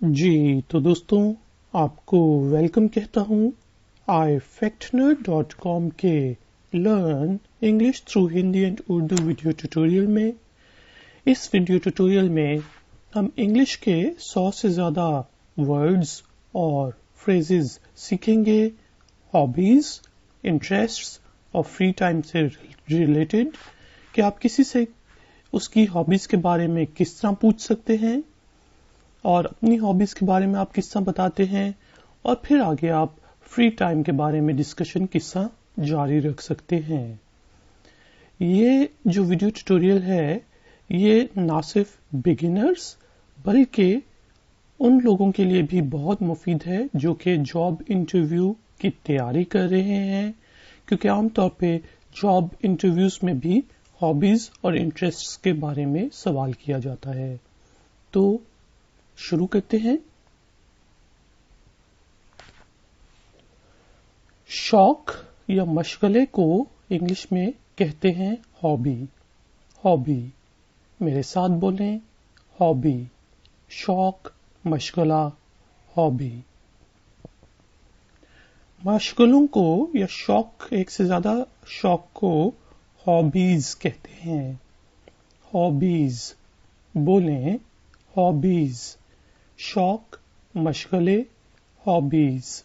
जी तो दोस्तों आपको वेलकम कहता हूँ ifactner.com के learn English through Hindi and Urdu video tutorial में। इस वीडियो ट्यूटोरियल में हम इंग्लिश के 100 से ज़्यादा वर्ड्स और फ्रेजेस सीखेंगे हॉबीज, इंटरेस्ट्स और फ्री टाइम से रिलेटेड कि आप किसी से उसकी हॉबीज के बारे में किस तरह पूछ सकते हैं और अपनी हॉबीज के बारे में आप किस्सा बताते हैं और फिर आगे आप फ्री टाइम के बारे में डिस्कशन किस्सा जारी रख सकते हैं। ये जो वीडियो ट्यूटोरियल है ये ना सिर्फ बिगिनर्स बल्कि उन लोगों के लिए भी बहुत मुफीद है जो कि जॉब इंटरव्यू की तैयारी कर रहे हैं, क्योंकि आमतौर पे जॉब इंटरव्यूज में भी हॉबीज और इंटरेस्ट्स के बारे में सवाल किया जाता है। तो शुरू करते हैं। शौक या मशगले को इंग्लिश में कहते हैं हॉबी। हॉबी, मेरे साथ बोलें, हॉबी। शौक, मशगला, हॉबी। मशगलों को या शौक, एक से ज्यादा शौक को हॉबीज कहते हैं। हॉबीज, बोलें, हॉबीज। शौक, मशगले, हॉबीज।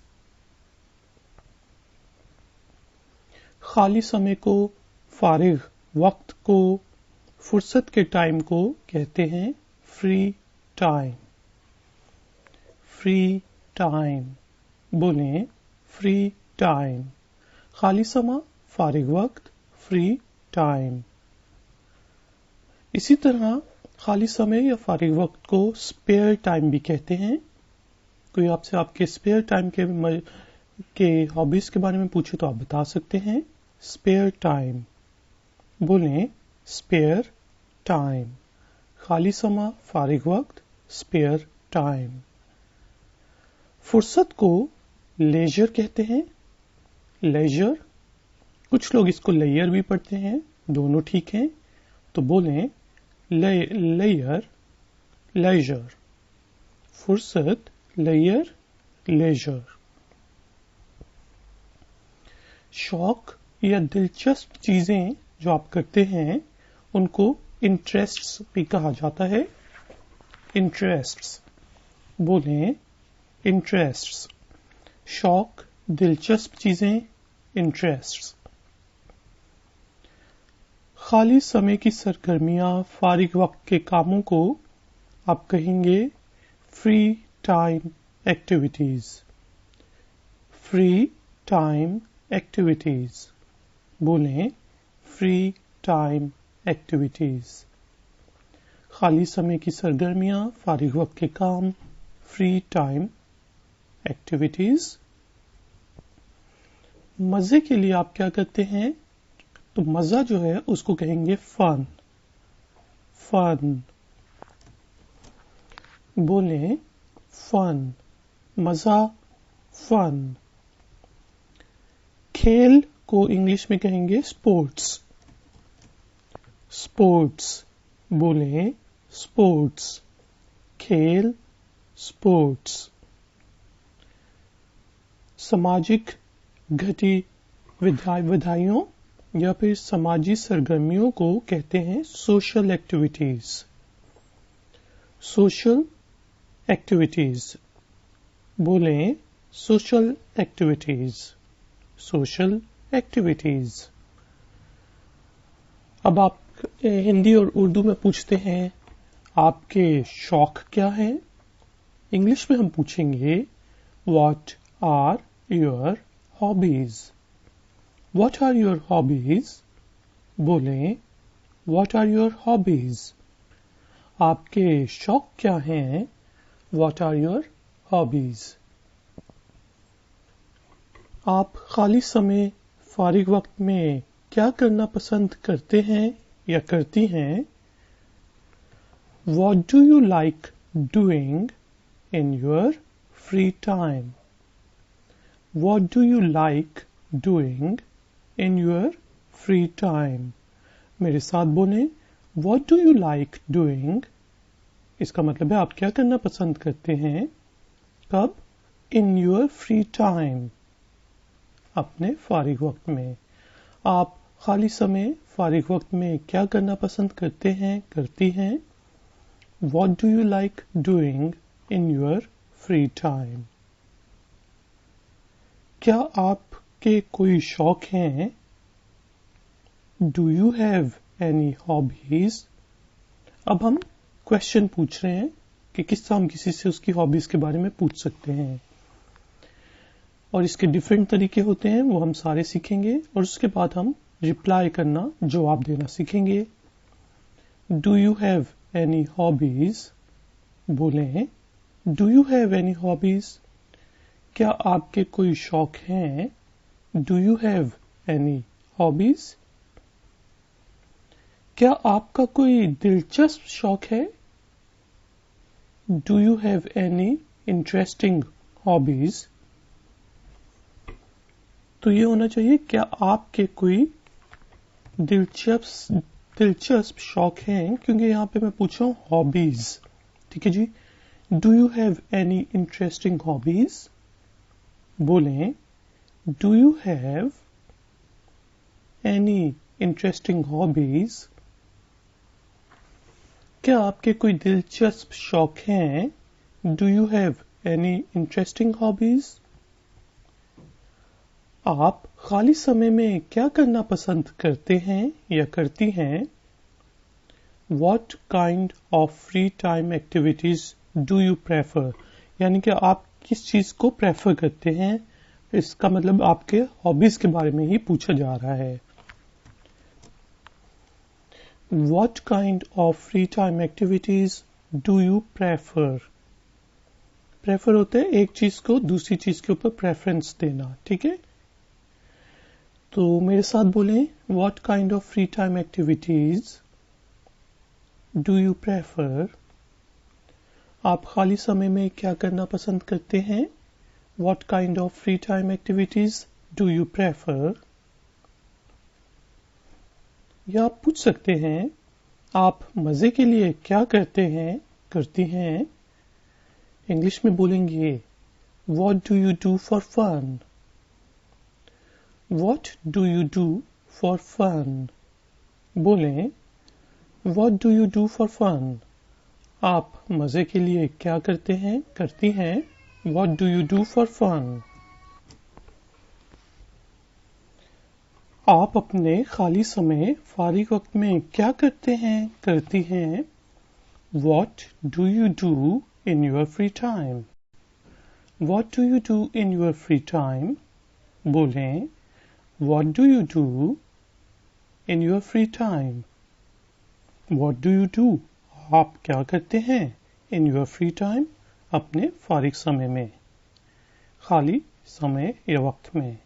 खाली समय को, फारिग वक्त को, फुर्सत के टाइम को कहते हैं फ्री टाइम। फ्री टाइम, बोलें, फ्री टाइम। खाली समय, फारिग वक्त, फ्री टाइम। इसी तरह खाली समय या फारिग वक्त को स्पेयर टाइम भी कहते हैं। कोई आपसे आपके स्पेयर टाइम के हॉबीज के बारे में पूछे तो आप बता सकते हैं स्पेयर टाइम। बोलें, स्पेयर टाइम। खाली समय, फारिग वक्त, स्पेयर टाइम। फुर्सत को लेजर कहते हैं। लेजर, कुछ लोग इसको लेयर भी पढ़ते हैं, दोनों ठीक हैं। तो बोलें लेयर, लेजर। फुर्सत, लेयर, लेजर। शौक या दिलचस्प चीजें जो आप करते हैं उनको इंटरेस्ट्स भी कहा जाता है। इंटरेस्ट्स, बोलें, इंटरेस्ट्स। शौक, दिलचस्प चीजें, इंटरेस्ट्स। खाली समय की सरगर्मियां, फारिग वक्त के कामों को आप कहेंगे free time activities. Free time activities, बोलें, फ्री टाइम एक्टिविटीज। खाली समय की सरगर्मियां, फारिग वक्त के काम, फ्री टाइम एक्टिविटीज। मजे के लिए आप क्या करते हैं? तो मजा जो है उसको कहेंगे फन। फन, बोलें, फन। मजा, फन। खेल को इंग्लिश में कहेंगे स्पोर्ट्स। स्पोर्ट्स, बोलें, स्पोर्ट्स। खेल, स्पोर्ट्स। सामाजिक गतिविधियों या फिर समाजी सरगर्मियों को कहते हैं सोशल एक्टिविटीज। सोशल एक्टिविटीज, बोलें, सोशल एक्टिविटीज। Social activities. अब आप हिंदी और उर्दू में पूछते हैं आपके शौक क्या हैं? इंग्लिश में हम पूछेंगे what are your hobbies. What are your hobbies? बोलें, What are your hobbies? आपके शौक क्या हैं? What are your hobbies? आप खाली समय, फारिग वक्त में क्या करना पसंद करते हैं या करती हैं? What do you like doing in your free time? What do you like doing in your free time? मेरे साथ बोलें, What do you like doing इसका मतलब है आप क्या करना पसंद करते हैं। कब? इन योर फ्री टाइम, अपने फारिग वक्त में। आप खाली समय, फारिग वक्त में क्या करना पसंद करते हैं, करती हैं। What do you like doing in your free time? क्या आपके कोई शौक हैं? Do you have any hobbies? अब हम क्वेश्चन पूछ रहे हैं कि किस तरह हम किसी से उसकी हॉबीज के बारे में पूछ सकते हैं, और इसके डिफरेंट तरीके होते हैं, वो हम सारे सीखेंगे, और उसके बाद हम रिप्लाई करना, जवाब देना सीखेंगे। Do you have any hobbies? बोलें, do you have any hobbies? क्या आपके कोई शौक हैं? Do you have any hobbies? क्या आपका कोई दिलचस्प शौक है? Do you have any interesting hobbies? तो ये होना चाहिए क्या आपके कोई दिलचस्प शौक हैं, क्योंकि यहां पे मैं पूछ रहा हूं हॉबीज। ठीक है जी। Do you have any interesting hobbies? बोलें, do you have any interesting hobbies? क्या आपके कोई दिलचस्प शौक हैं? Do you have any interesting hobbies? आप खाली समय में क्या करना पसंद करते हैं या करती हैं? What kind of free time activities do you prefer? यानी कि आप किस चीज को प्रेफर करते हैं, इसका मतलब आपके हॉबीज के बारे में ही पूछा जा रहा है। What kind of free time activities do you prefer? Prefer होता है एक चीज को दूसरी चीज के ऊपर प्रेफरेंस देना। ठीक है, तो मेरे साथ बोलें, What kind of free time activities do you prefer? आप खाली समय में क्या करना पसंद करते हैं? What kind of free time activities do you prefer? या आप पूछ सकते हैं, आप मजे के लिए क्या करते हैं, करती हैं? इंग्लिश में बोलेंगे, What do you do for fun? What do you do for fun? बोलें, What do you do for fun? आप मजे के लिए क्या करते हैं, करती हैं? What do you do for fun? आप अपने खाली समय, फारिग वक्त में क्या करते हैं, करती हैं? What do you do in your free time? What do you do in your free time? बोलें, What do you do in your free time? What do you do? आप क्या करते हैं in your free time? अपने फारिग समय में, खाली समय या वक्त में।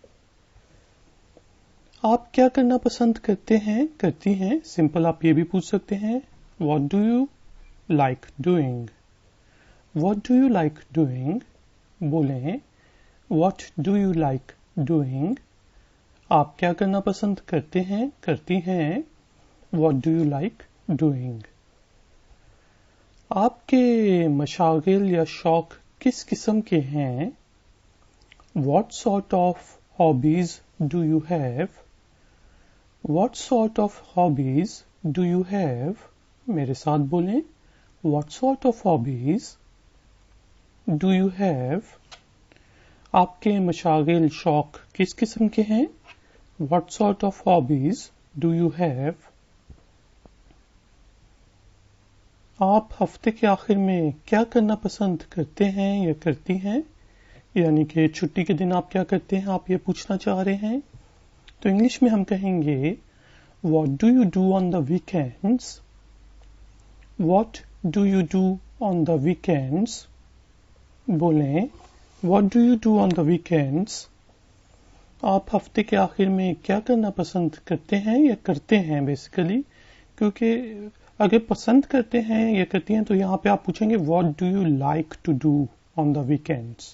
आप क्या करना पसंद करते हैं, करती हैं? सिंपल आप ये भी पूछ सकते हैं, What do you like doing? What do you like doing? बोलें, What do you like doing? आप क्या करना पसंद करते हैं, करती हैं? What do you like doing? आपके मशागिल या शौक किस किस्म के हैं? What sort of hobbies do you have? What sort of hobbies do you have? मेरे साथ बोलें, What sort of hobbies do you have? आपके मशागिल शौक किस किस्म के हैं? What sort of hobbies do you have? आप हफ्ते के आखिर में क्या करना पसंद करते हैं या करती हैं? यानी कि छुट्टी के दिन आप क्या करते हैं, आप ये पूछना चाह रहे हैं। तो इंग्लिश में हम कहेंगे, What do you do on the weekends? What do you do on the weekends? बोलें, What do you do on the weekends? आप हफ्ते के आखिर में क्या करना पसंद करते हैं या करते हैं बेसिकली, क्योंकि अगर पसंद करते हैं या करती हैं तो यहाँ पे आप पूछेंगे What do you like to do on the weekends?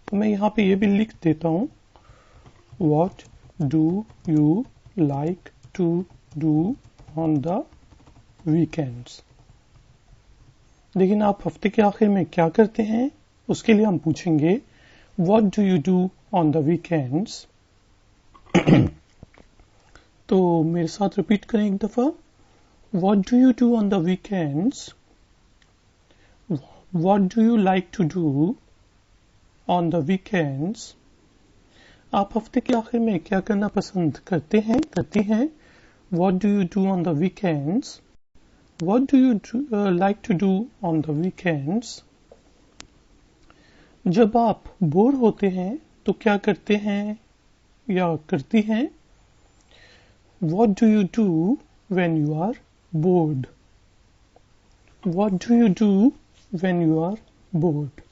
तो मैं यहाँ पे ये भी लिख देता हूँ, What do you like to do on the weekends? लेकिन आप हफ्ते के आखिर में क्या करते हैं, उसके लिए हम पूछेंगे What do you do on the weekends? तो मेरे साथ रिपीट करें एक दफा. What do you do on the weekends? What do you like to do on the weekends? आप हफ्ते के आखिर में क्या करना पसंद करते हैं, करती हैं? What do you do on the weekends? What do you like to do on the weekends? जब आप बोर होते हैं तो क्या करते हैं या करती हैं? What do you do when you are bored? What do you do when you are bored?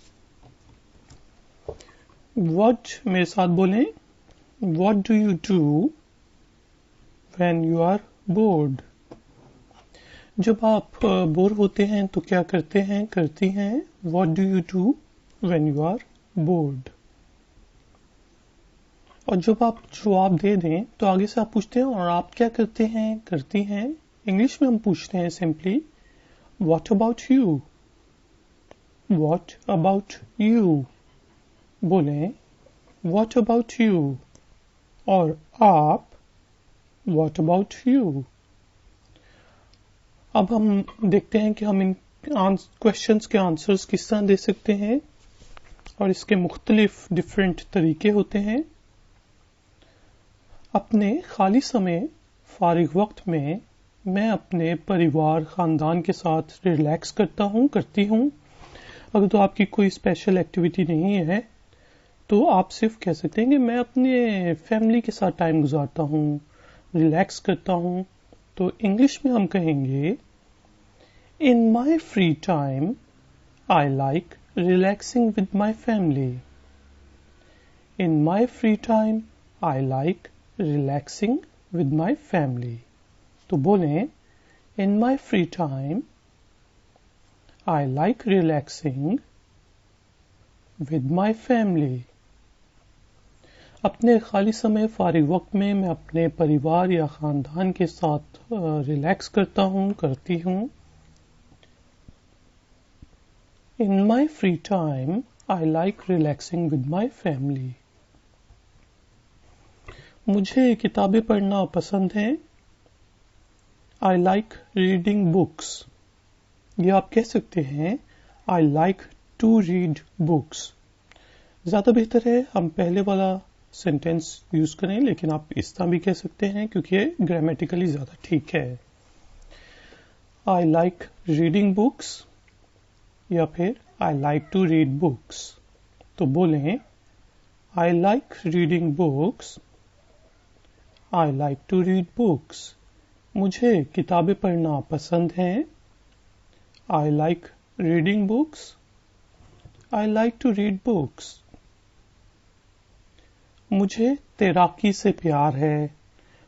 What मेरे साथ बोलें. What do you do when you are bored? जब आप बोर होते हैं तो क्या करते हैं, करती हैं? What do you do when you are bored? और जब आप जवाब दे दें तो आगे से आप पूछते हैं और आप क्या करते हैं, करती हैं? इंग्लिश में हम पूछते हैं simply What about you? What about you? बोलें What about you? और आप What about you? अब हम देखते हैं कि हम इन क्वेश्चंस के आंसर्स किस तरह दे सकते हैं और इसके मुख्तलिफ डिफरेंट तरीके होते हैं. अपने खाली समय, फारिग वक्त में मैं अपने परिवार, खानदान के साथ रिलैक्स करता हूँ, करती हूँ. अगर तो आपकी कोई स्पेशल एक्टिविटी नहीं है तो आप सिर्फ कह सकते हैं कि मैं अपने फैमिली के साथ टाइम गुजारता हूँ, रिलैक्स करता हूँ. तो इंग्लिश में हम कहेंगे In my free time, I like relaxing with my family. In my free time, I like relaxing with my family. तो बोलें In my free time, I like relaxing with my family. अपने खाली समय, फारिग वक्त में मैं अपने परिवार या खानदान के साथ रिलैक्स करता हूँ, करती हूँ. In my free time, I like relaxing with my family. मुझे किताबें पढ़ना पसंद है. I like reading books. ये आप कह सकते हैं I like to read books. ज़्यादा बेहतर है हम पहले वाला सेंटेंस यूज करें, लेकिन आप इस तरह भी कह सकते हैं क्योंकि ये ग्रामेटिकली ज़्यादा ठीक है. I like reading books या फिर I like to read books. तो बोलें I like reading books. I like to read books. मुझे किताबें पढ़ना पसंद है. I like reading books. I like to read books. मुझे तैराकी से प्यार है.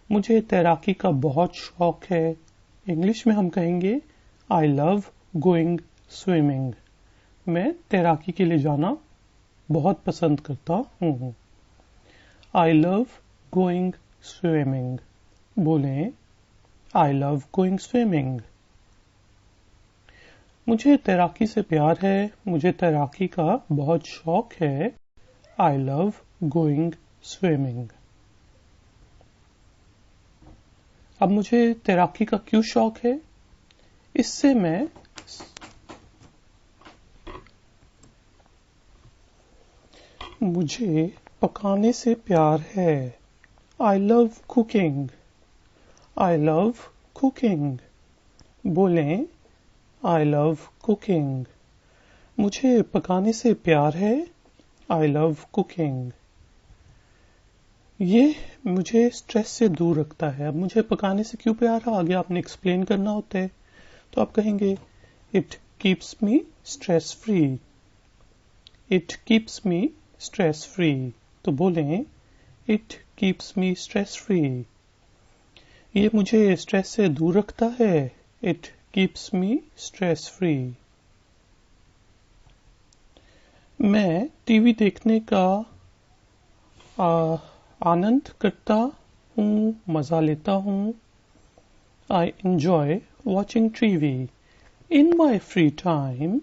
मुझे तैराकी का बहुत शौक है. इंग्लिश में हम कहेंगे I love going swimming. मैं तैराकी के लिए जाना बहुत पसंद करता हूँ. I love going swimming. बोलें I love going swimming. मुझे तैराकी से प्यार है. मुझे तैराकी का बहुत शौक है. I love going swimming. अब मुझे तैराकी का क्यों शौक है, इससे मैं मुझे पकाने से प्यार है. I love cooking. I love cooking. बोलें I love cooking. मुझे पकाने से प्यार है. I love cooking. ये मुझे स्ट्रेस से दूर रखता है. अब मुझे पकाने से क्यों प्यार है, आगे आपने एक्सप्लेन करना होता है. तो आप कहेंगे It keeps me stress free. It keeps me stress free. तो बोलें It keeps me stress free. ये मुझे स्ट्रेस से दूर रखता है. It keeps me stress free. मैं टीवी देखने का आनंद करता हूँ, मजा लेता हूँ. I enjoy watching TV. In my free time,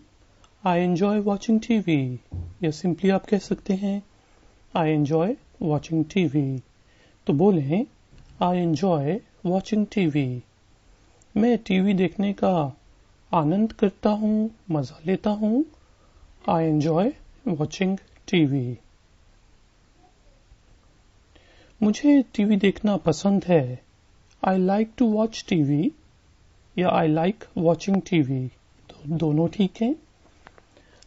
I enjoy watching TV. या सिंपली आप कह सकते हैं I enjoy watching TV. तो बोलें I enjoy watching TV. मैं टीवी देखने का आनंद करता हूँ, मजा लेता हूँ. I enjoy watching TV. मुझे टीवी देखना पसंद है. I like to watch TV या I like watching TV. तो दोनों ठीक हैं.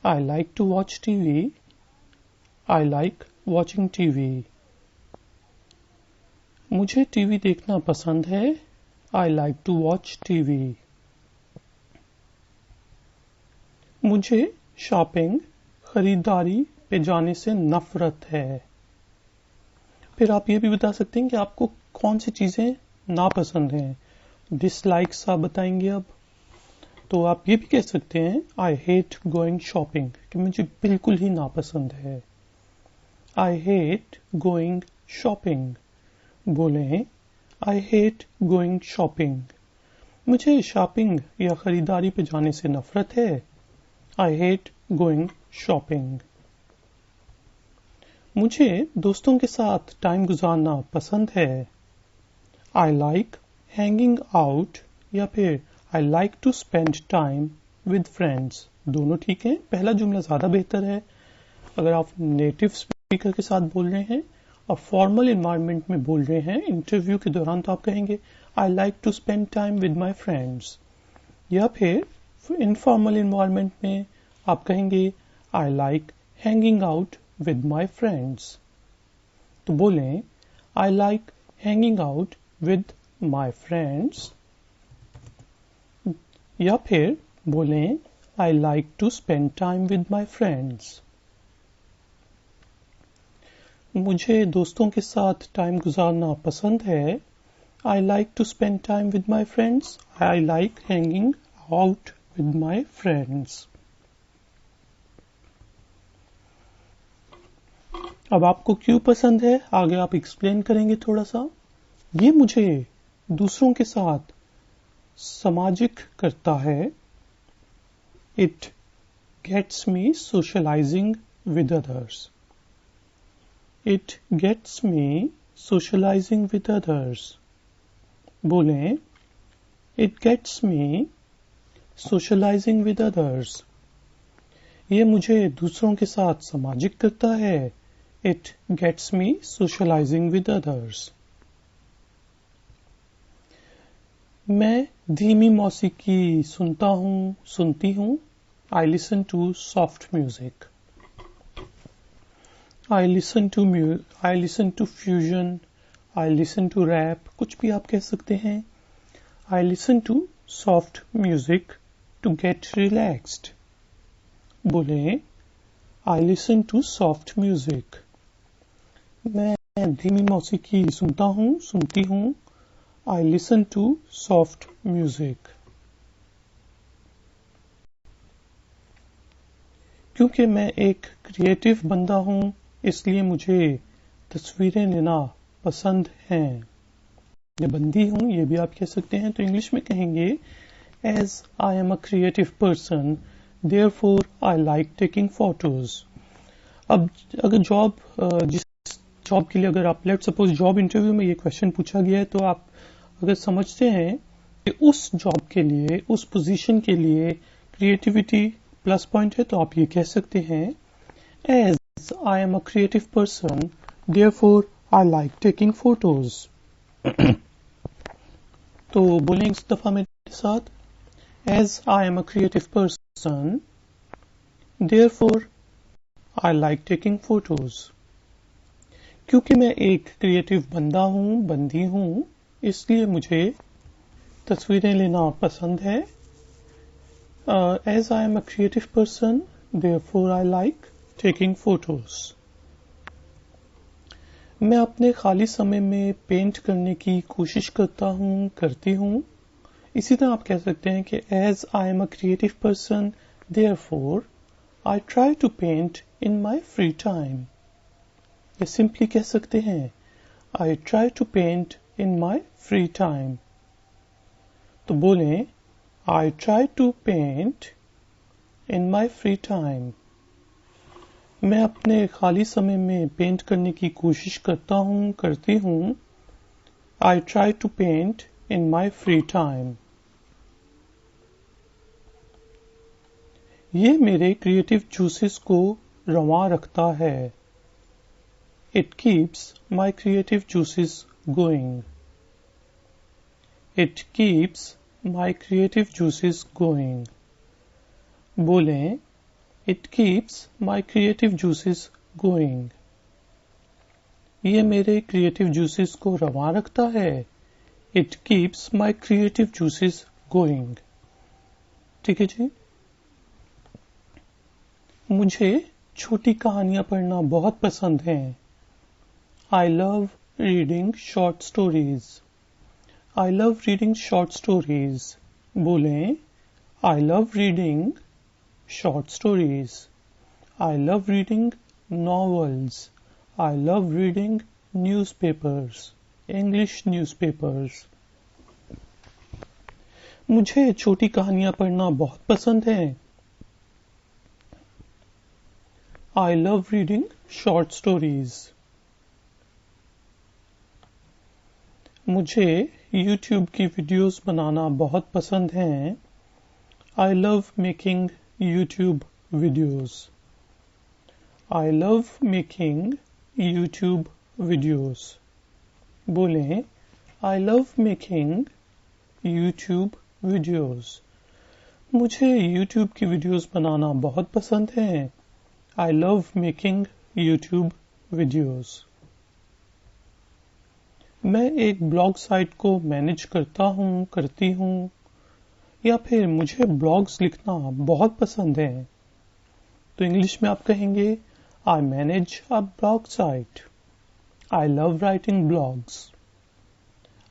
I like to watch TV. I like watching TV. मुझे टीवी देखना पसंद है. I like to watch TV. मुझे शॉपिंग, खरीदारी पे जाने से नफरत है. फिर आप ये भी बता सकते हैं कि आपको कौन सी चीजें नापसंद हैं. डिसलाइक्स आप बताएंगे अब. तो आप ये भी कह सकते हैं आई हेट गोइंग शॉपिंग, कि मुझे बिल्कुल ही नापसंद है. I hate going shopping. बोलें आई हेट गोइंग शॉपिंग. मुझे शॉपिंग या खरीदारी पे जाने से नफरत है. I hate going shopping. मुझे दोस्तों के साथ टाइम गुजारना पसंद है. आई लाइक हैंगिंग आउट या फिर I like to spend time with friends. दोनों ठीक है. पहला जुमला ज्यादा बेहतर है. अगर आप नेटिव स्पीकर के साथ बोल रहे हैं और फॉर्मल इन्वायरमेंट में बोल रहे हैं इंटरव्यू के दौरान, तो आप कहेंगे I like to spend time with my friends. या फिर इनफॉर्मल इन्वायरमेंट में आप कहेंगे I like hanging out with my friends. तो बोलें I like hanging out with my friends. या फिर बोलें I like to spend time with my friends. मुझे दोस्तों के साथ टाइम गुजारना पसंद है. I like to spend time with my friends. I like hanging out with my friends. अब आपको क्यों पसंद है आगे आप एक्सप्लेन करेंगे थोड़ा सा. ये मुझे दूसरों के साथ सामाजिक करता है. It gets me socialising with others. It gets me socialising with others. बोलें it gets me socialising with others. ये मुझे दूसरों के साथ सामाजिक करता है. It gets me socialising with others. मैं धीमी मौसीकी सुनता हूँ, सुनती हूँ. I listen to soft music. I listen to fusion. I listen to rap. कुछ भी आप कह सकते हैं. I listen to soft music to gate relaxed. बोलें I listen to soft music. मैं धीमी मौसीकी सुनता हूँ, सुनती हूँ. I listen to soft music. क्योंकि मैं एक क्रिएटिव बंदा हूँ, इसलिए मुझे तस्वीरें लेना पसंद हैं. मैं बंदी हूँ ये भी आप कह सकते हैं. तो इंग्लिश में कहेंगे As I am a creative person, therefore I like taking photos. अब अगर जिस जॉब के लिए अगर आप लेट सपोज जॉब इंटरव्यू में ये क्वेश्चन पूछा गया है, तो आप अगर समझते हैं कि उस जॉब के लिए, उस पोजीशन के लिए क्रिएटिविटी प्लस पॉइंट है, तो आप ये कह सकते हैं as I am a creative person therefore I like taking photos. तो बोलें इस दफा मेरे साथ as I am a creative person therefore I like taking photos. क्योंकि मैं एक क्रिएटिव बंदा हूं, बंदी हूं, इसलिए मुझे तस्वीरें लेना पसंद है. As I am a creative person therefore I like taking photos. मैं अपने खाली समय में पेंट करने की कोशिश करता हूँ, करती हूँ. इसी तरह आप कह सकते हैं कि as I am a creative person therefore I try to paint in my free time. या सिंपली कह सकते हैं I try to paint in my free time. तो बोलें I try to paint in my free time. मैं अपने खाली समय में पेंट करने की कोशिश करती हूँ. I try to paint in my free time. ये मेरे क्रिएटिव जूसेस को रवां रखता है. It keeps my creative juices going. It keeps my creative juices going. बोलें, It keeps my creative juices going. ये मेरे क्रिएटिव जूसेस को रवां रखता है. It keeps my creative juices going. ठीक है जी. मुझे छोटी कहानियां पढ़ना बहुत पसंद है. I love reading short stories. I love reading short stories. बोलें, I love reading short stories. I love reading novels. I love reading newspapers. English newspapers. मुझे छोटी कहानियां पढ़ना बहुत पसंद है. I love reading short stories. मुझे YouTube की वीडियोस बनाना बहुत पसंद है. I love making YouTube videos. I love making YouTube videos. बोलें, I love making YouTube videos. मुझे YouTube की वीडियोस बनाना बहुत पसंद है. I love making YouTube videos. मैं एक ब्लॉग साइट को मैनेज करती हूँ, या फिर मुझे ब्लॉग्स लिखना बहुत पसंद है. तो इंग्लिश में आप कहेंगे, I manage a blog site. I love writing blogs.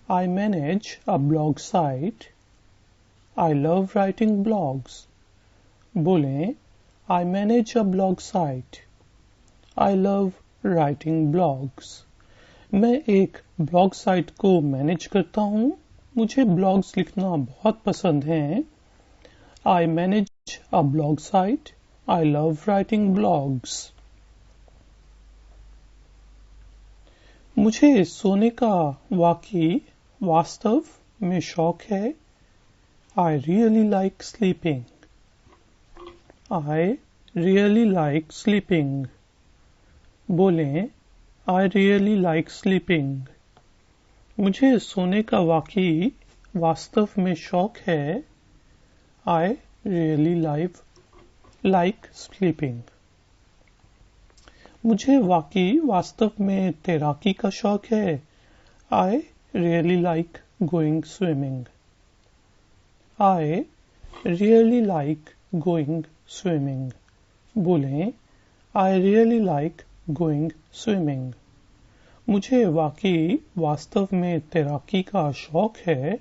I manage a blog site. I love writing blogs. बोलें, I manage a blog site. I love writing blogs. मैं एक ब्लॉग साइट को मैनेज करता हूँ. मुझे ब्लॉग्स लिखना बहुत पसंद है. I manage a blog site. I love writing blogs. मुझे सोने का वास्तव में शौक है. I really like sleeping. I really like sleeping. बोलें, I really like sleeping. मुझे सोने का वास्तव में शौक है. I really like sleeping. मुझे वास्तव में तैराकी का शौक है. I really like going swimming. I really like going swimming. बोलें, I really like going swimming. मुझे वास्तव में तैराकी का शौक है.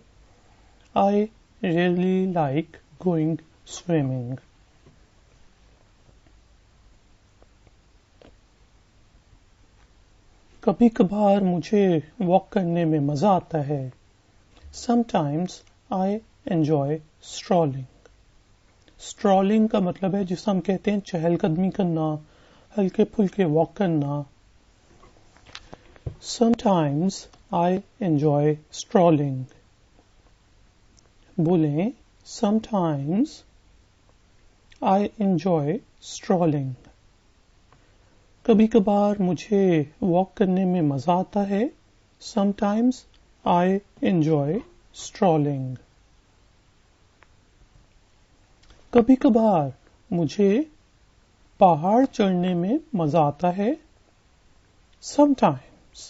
I really like going swimming. कभी कभार मुझे वॉक करने में मजा आता है. Sometimes I enjoy strolling. Strolling का मतलब है जिसे हम कहते हैं चहलकदमी करना, हल्के फुल्के वॉक करना. Sometimes I enjoy strolling. बोलें, Sometimes I enjoy strolling. कभी कभार मुझे वॉक करने में मजा आता है. Sometimes I enjoy strolling. कभी कभार मुझे पहाड़ चढ़ने में मजा आता है. Sometimes.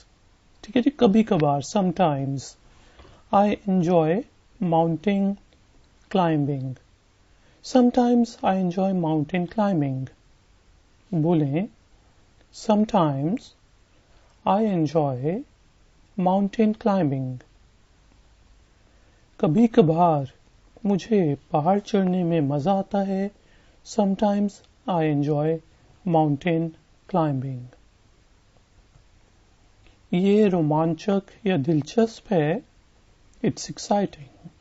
ठीक है जी, कभी कभार, sometimes. I enjoy mountain climbing. Sometimes I enjoy mountain climbing. बोलें, Sometimes I enjoy mountain climbing. कभी कभार मुझे पहाड़ चढ़ने में मजा आता है. Sometimes I enjoy mountain climbing. ये रोमांचक या दिलचस्प है. It's exciting.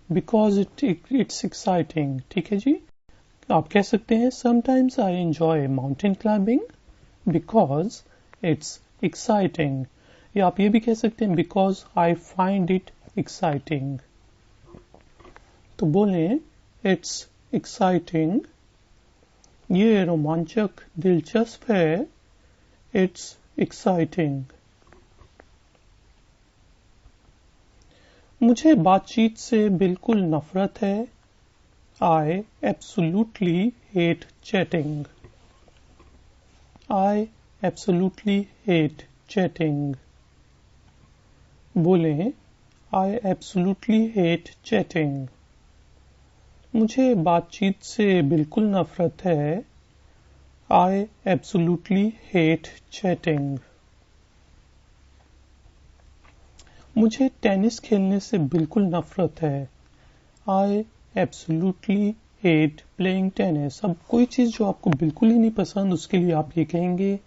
Because it's exciting. ठीक है जी, आप कह सकते हैं sometimes I enjoy mountain climbing because it's exciting, या आप ये भी कह सकते हैं because I find it exciting. तो बोलें इट्स एक्साइटिंग, ये रोमांचक दिलचस्प है, इट्स एक्साइटिंग। मुझे बातचीत से बिल्कुल नफरत है, आई एब्सोल्युटली हेट चैटिंग, आई एब्सोल्युटली हेट चैटिंग। बोलें आई एब्सोल्युटली हेट चैटिंग, मुझे बातचीत से बिल्कुल नफरत है, आई एब्सोल्युटली हेट चैटिंग। मुझे टेनिस खेलने से बिल्कुल नफरत है, आई एब्सोल्युटली हेट प्लेइंग टेनिस। अब कोई चीज़ जो आपको बिल्कुल ही नहीं पसंद, उसके लिए आप ये कहेंगे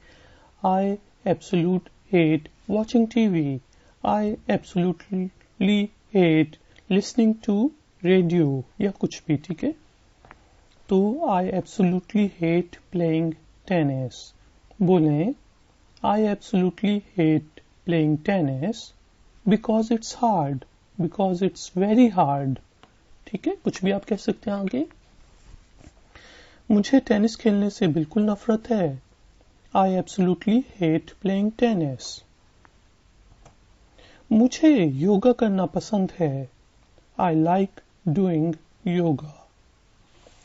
I absolute hate watching TV, I absolutely hate listening to radio या कुछ भी। ठीक है, तो I absolutely hate playing tennis. बोलें I absolutely hate playing tennis because it's hard, because it's very hard. ठीक है, कुछ भी आप कह सकते हैं आगे। मुझे टेनिस खेलने से बिल्कुल नफरत है, आई एब्सोल्युटली हेट प्लेइंग टेनिस। मुझे योगा करना पसंद है, I like doing yoga,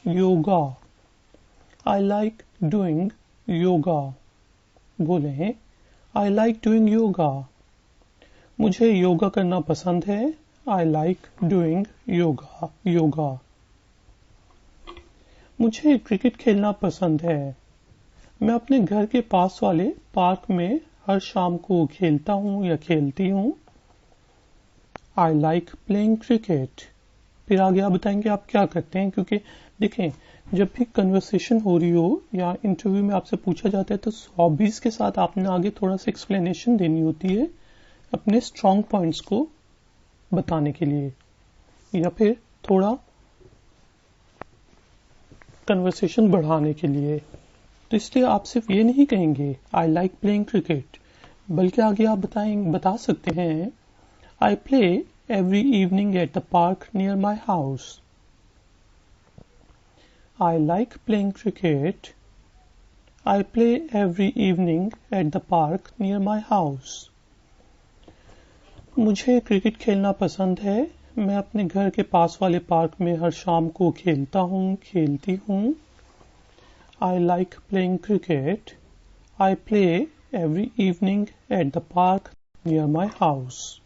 yoga, I like doing yoga. बोलें आई लाइक डूइंग योगा, मुझे योगा करना पसंद है, I like doing yoga, yoga. मुझे क्रिकेट खेलना पसंद है, मैं अपने घर के पास वाले पार्क में हर शाम को खेलता हूँ या खेलती हूँ, आई लाइक प्लेइंग क्रिकेट। फिर आगे आप बताएंगे आप क्या करते हैं, क्योंकि देखें जब भी कन्वर्सेशन हो रही हो या इंटरव्यू में आपसे पूछा जाता है तो हॉबीज के साथ आपने आगे थोड़ा सा एक्सप्लेनेशन देनी होती है अपने स्ट्रॉन्ग पॉइंट्स को बताने के लिए, या फिर थोड़ा कन्वर्सेशन बढ़ाने के लिए। तो इसलिए आप सिर्फ ये नहीं कहेंगे आई लाइक प्लेइंग क्रिकेट, बल्कि आगे आप बता सकते हैं I play every evening at the park near my house, I like playing cricket, I play every evening at the park near my house. मुझे क्रिकेट खेलना पसंद है, मैं अपने घर के पास वाले पार्क में हर शाम को खेलता हूँ, खेलती हूँ, I like playing cricket, I play every evening at the park near my house.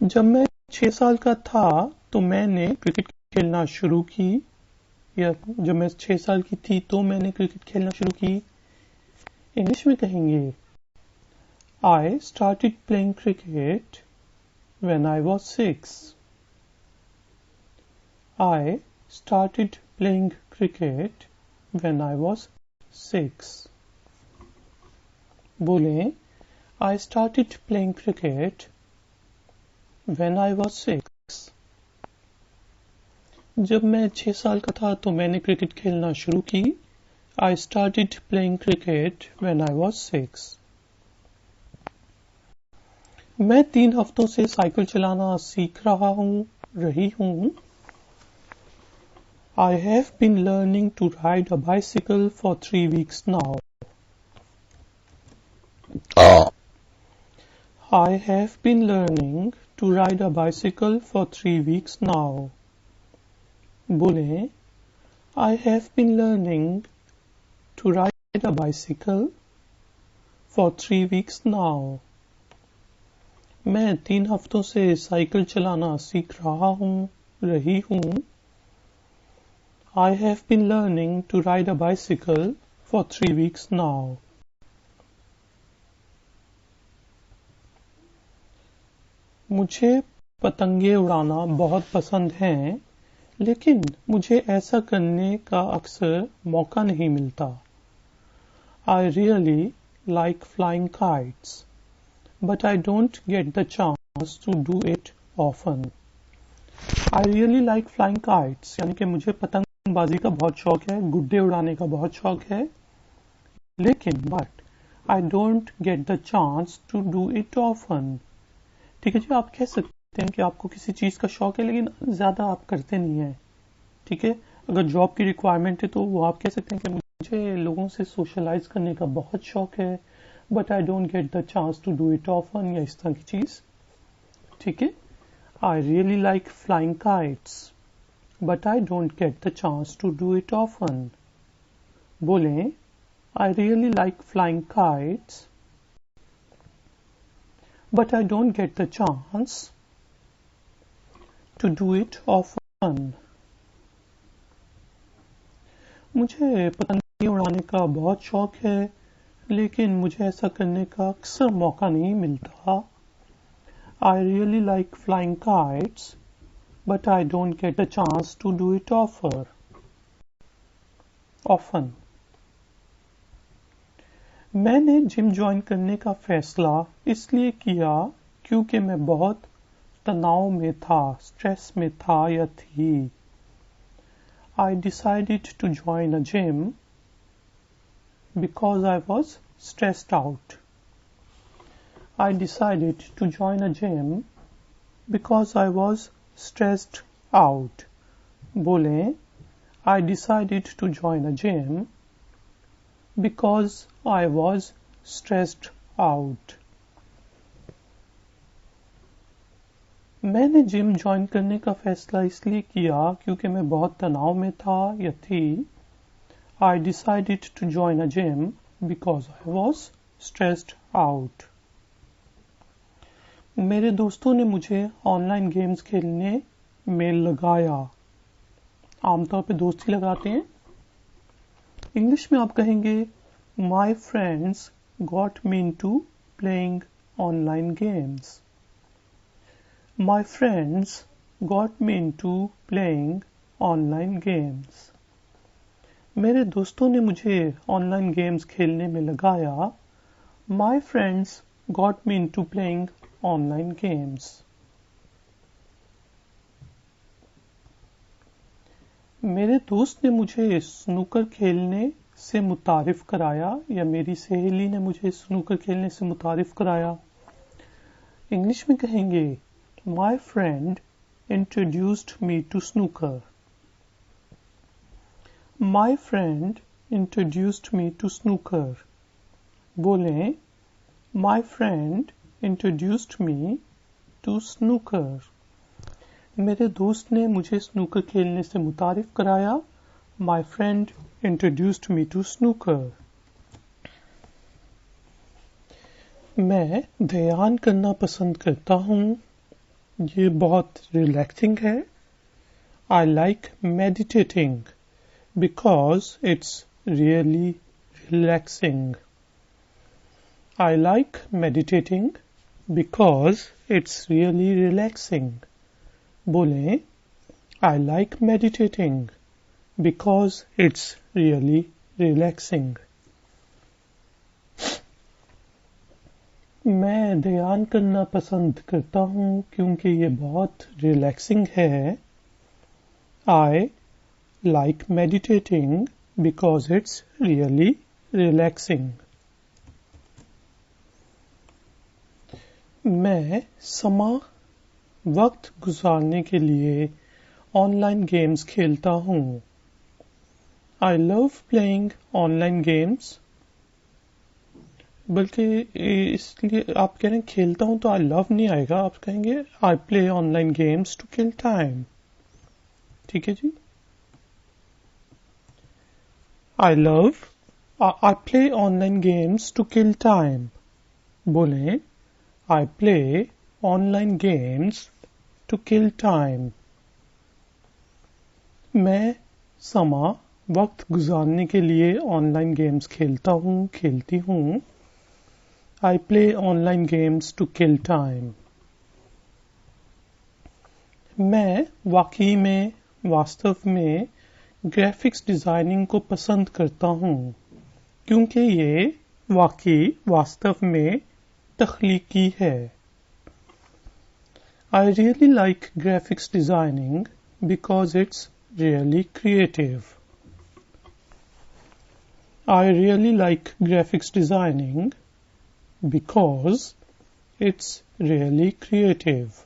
जब मैं 6 साल का था तो मैंने क्रिकेट खेलना शुरू की, या जब मैं 6 साल की थी तो मैंने क्रिकेट खेलना शुरू की। इंग्लिश में कहेंगे I started playing cricket when I was 6. I started playing cricket when I was 6. बोलें I started playing cricket when I was 6. जब मैं 6 साल का था तो मैंने क्रिकेट खेलना शुरू की, I started playing cricket when I was 6. मैं 3 हफ्तों से साइकिल चलाना सीख रही हूँ, I have been learning to ride a bicycle for 3 weeks now. I have been learning to ride a bicycle for 3 weeks now. बोलें I have been learning to ride a bicycle for 3 weeks now. मैं 3 हफ्तों से cycle चलाना सीख रही हूँ, I have been learning to ride a bicycle for 3 weeks now. मुझे पतंगे उड़ाना बहुत पसंद है, लेकिन मुझे ऐसा करने का अक्सर मौका नहीं मिलता, I really like flying kites, but I don't get the chance chance to do it often. I really like flying kites, यानी कि मुझे पतंगबाजी का बहुत शौक है, गुड्डे उड़ाने का बहुत शौक है, लेकिन but I don't get the chance to do it often. ठीक है जी, आप कह सकते हैं कि आपको किसी चीज का शौक है लेकिन ज्यादा आप करते नहीं है. ठीक है, अगर जॉब की रिक्वायरमेंट है तो वो आप कह सकते हैं कि मुझे लोगों से सोशलाइज करने का बहुत शौक है, but I don't get the chance to do it often, या इस तरह की चीज. ठीक है, I really like flying kites but I don't get the chance to do it often. बोलें, I really like flying kites but I don't get the chance to do it often. मुझे पतंग उड़ाने का बहुत शौक है लेकिन मुझे ऐसा करने का अक्सर मौका नहीं मिलता. I really like flying kites but I don't get a chance to do it often. मैंने जिम ज्वाइन करने का फैसला इसलिए किया क्योंकि मैं बहुत तनाव में था, स्ट्रेस में था या थी. I decided to join a gym because I was stressed out. I decided to join a gym because I was stressed out. बोलें, I decided to join a gym because I was stressed out. मैंने gym join करने का फैसला इसलिए किया क्योंकि मैं बहुत तनाव में था या थी. I decided to join a gym because I was stressed out. मेरे दोस्तों ने मुझे ऑनलाइन गेम्स खेलने में लगाया. आमतौर पे दोस्त ही लगाते हैं. इंग्लिश में आप कहेंगे My friends got me into playing online games. My friends got me into playing online games. मेरे दोस्तों ने मुझे ऑनलाइन गेम्स खेलने में लगाया. My friends got me into playing online games. मेरे दोस्त ने मुझे स्नूकर खेलने से मुतारिफ कराया, या मेरी सहेली ने मुझे स्नूकर खेलने से मुतारिफ कराया. इंग्लिश में कहेंगे My friend introduced me to snooker. My friend introduced me to snooker. बोलें, My friend introduced me to snooker. मेरे दोस्त ने मुझे स्नूकर खेलने से मुतारिफ कराया. My friend introduced me to snooker. मैं ध्यान करना पसंद करता हूँ. ये बहुत रिलैक्सिंग है. I like meditating because it's really relaxing. I like meditating because it's really relaxing. बोलें, I like meditating because it's really relaxing. मैं ध्यान करना पसंद करता हूँ क्योंकि ये बहुत रिलैक्सिंग है. I like meditating because it's really relaxing. मैं वक्त गुजारने के लिए ऑनलाइन गेम्स खेलता हूँ. I love playing online games. बल्कि इसलिए आप कह रहे हैं खेलता हूं तो आई लव नहीं आएगा, आप कहेंगे I play online games to kill time. ठीक है जी. I play online games to kill time. बोलें, I play online games to kill time. मैं वक्त गुजारने के लिए ऑनलाइन गेम्स खेलता हूँ, खेलती हूँ. I play online games to kill time. मैं वास्तव में ग्राफिक्स डिजाइनिंग को पसंद करता हूँ क्योंकि ये वास्तव में तख्लीकी है. I really like graphics designing because it's really creative. I really like graphics designing because it's really creative.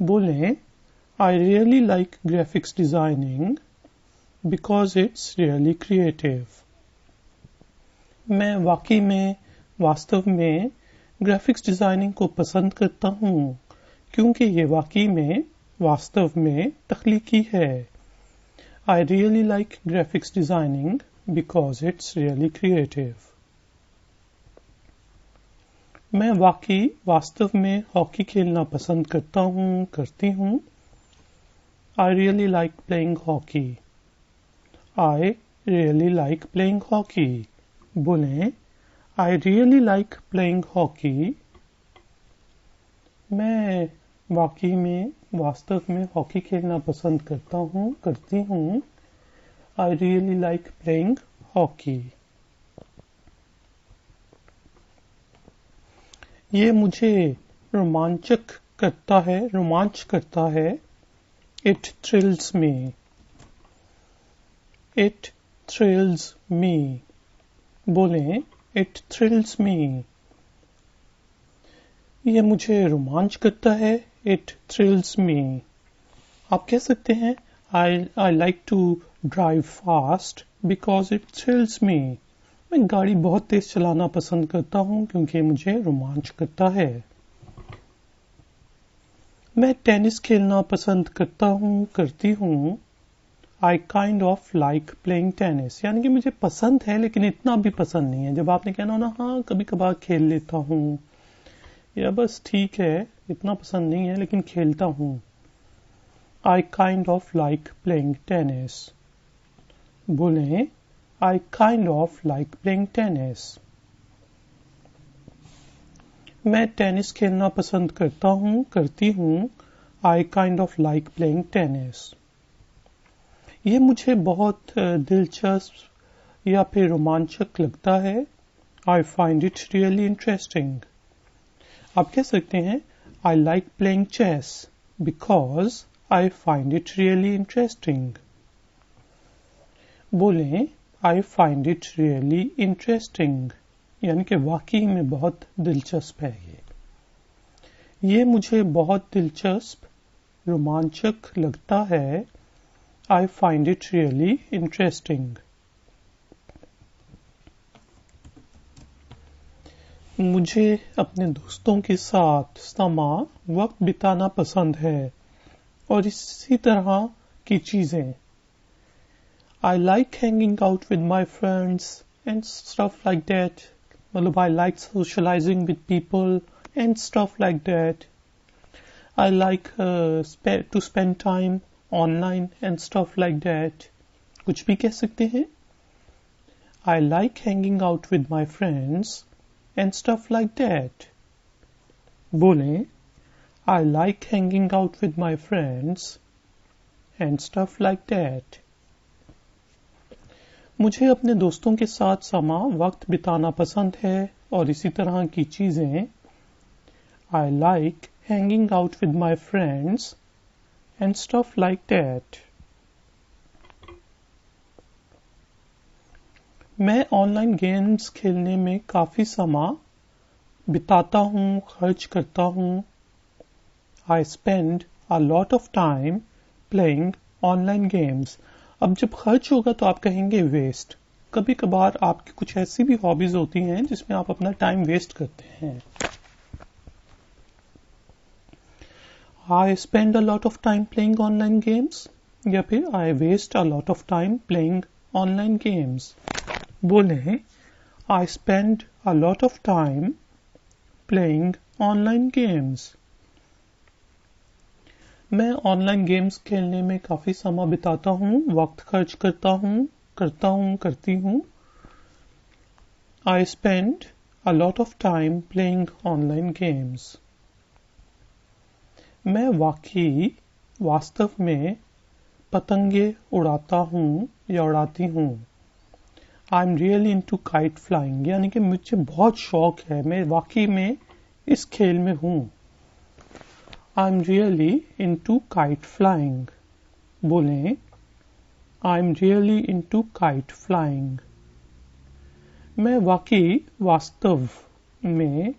बोलें, I really like graphics designing because it's really creative. मैं वास्तव में ग्राफिक्स डिजाइनिंग को पसंद करता हूँ क्योंकि ये वास्तव में तख्लीकी है. I really like graphics designing because it's really creative. मैं वास्तव में हॉकी खेलना पसंद करती हूँ. I really like playing hockey. I really like playing hockey. बोलें, I really like playing hockey. मैं वास्तव में हॉकी खेलना पसंद करती हूँ. I really like playing hockey. ये मुझे रोमांच करता है. It thrills me. It thrills me. बोलें, It thrills me. ये मुझे रोमांच करता है. It thrills me. आप कह सकते हैं I like to drive fast because it thrills me. मैं गाड़ी बहुत तेज चलाना पसंद करता हूँ क्योंकि मुझे रोमांच करता है. मैं टेनिस खेलना पसंद करती हूँ. I kind of like playing tennis. यानी कि मुझे पसंद है लेकिन इतना भी पसंद नहीं है. जब आपने कहना हो ना, हाँ कभी कभार खेल लेता हूँ या बस ठीक है, इतना पसंद नहीं है लेकिन खेलता हूँ. I kind of like playing tennis. बोलें, I kind of like playing tennis. मैं टेनिस खेलना पसंद करती हूँ. I kind of like playing tennis. ये मुझे बहुत दिलचस्प या फिर रोमांचक लगता है. I find it really interesting. आप कह सकते हैं I like playing chess because I find it really interesting. बोलें, I find it really interesting. यानी कि वाकई में बहुत दिलचस्प है ये मुझे बहुत दिलचस्प रोमांचक लगता है. I find it really interesting. मुझे अपने दोस्तों के साथ वक्त बिताना पसंद है और इसी तरह की चीजें. I like hanging out with my friends and stuff like that. मतलब I like socializing with people and stuff like that. I like to spend time online and stuff like that. कुछ भी कह सकते हैं. I like hanging out with my friends and stuff like that. बोलें, I like hanging out with my friends and stuff like that. मुझे अपने दोस्तों के साथ वक्त बिताना पसंद है और इसी तरह की चीजें. I like hanging out with my friends and stuff like that. मैं ऑनलाइन गेम्स खेलने में काफी समय बिताता हूँ, खर्च करता हूँ. I spend a lot of time playing online games. अब जब खर्च होगा तो आप कहेंगे वेस्ट. कभी कभार आपकी कुछ ऐसी भी हॉबीज होती हैं जिसमें आप अपना टाइम वेस्ट करते हैं. I spend a lot of time playing online games या फिर I waste a lot of time playing online games. बोलें, I spend a lot of time playing online games. मैं ऑनलाइन गेम्स खेलने में काफी समय बिताता हूँ, वक्त खर्च करती हूँ. I spend a lot of time playing online games. मैं वास्तव में पतंगे उड़ाती हूँ. I'm really into kite flying. यानी कि मुझे बहुत शौक है, मैं वाकई में इस खेल में हूँ. I'm really into kite flying. बोलें I'm really into kite flying. मैं वाकई वास्तव में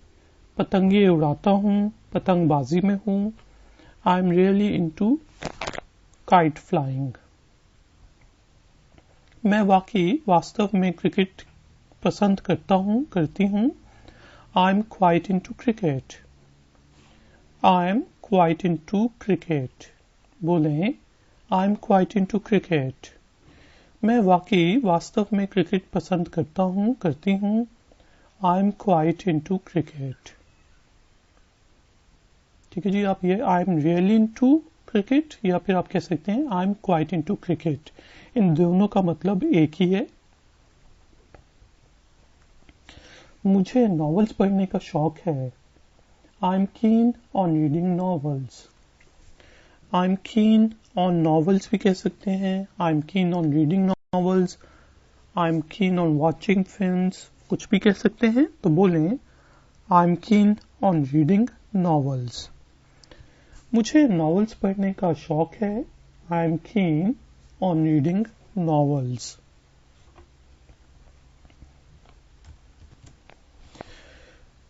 पतंगे उड़ाता हूँ, पतंगबाजी में हूँ. I'm really into kite flying. मैं वाकई वास्तव में क्रिकेट पसंद करता हूँ, करती हूँ. I'm quite into cricket. I'm quite into cricket. बोलें I'm quite into cricket. मैं वाकई वास्तव में क्रिकेट पसंद करता हूँ, करती हूँ. I'm quite into cricket. ठीक है जी, आप ये I'm really into cricket या फिर आप कह सकते हैं I'm quite into cricket. इन दोनों का मतलब एक ही है. मुझे नॉवेल्स पढ़ने का शौक है. I'm keen on reading novels. I'm keen on novels भी कह सकते हैं. I'm keen on reading novels. I'm keen on watching films. कुछ भी कह सकते हैं. तो बोलें I'm keen on reading novels. मुझे नॉवेल्स पढ़ने का शौक है. I'm keen on reading novels.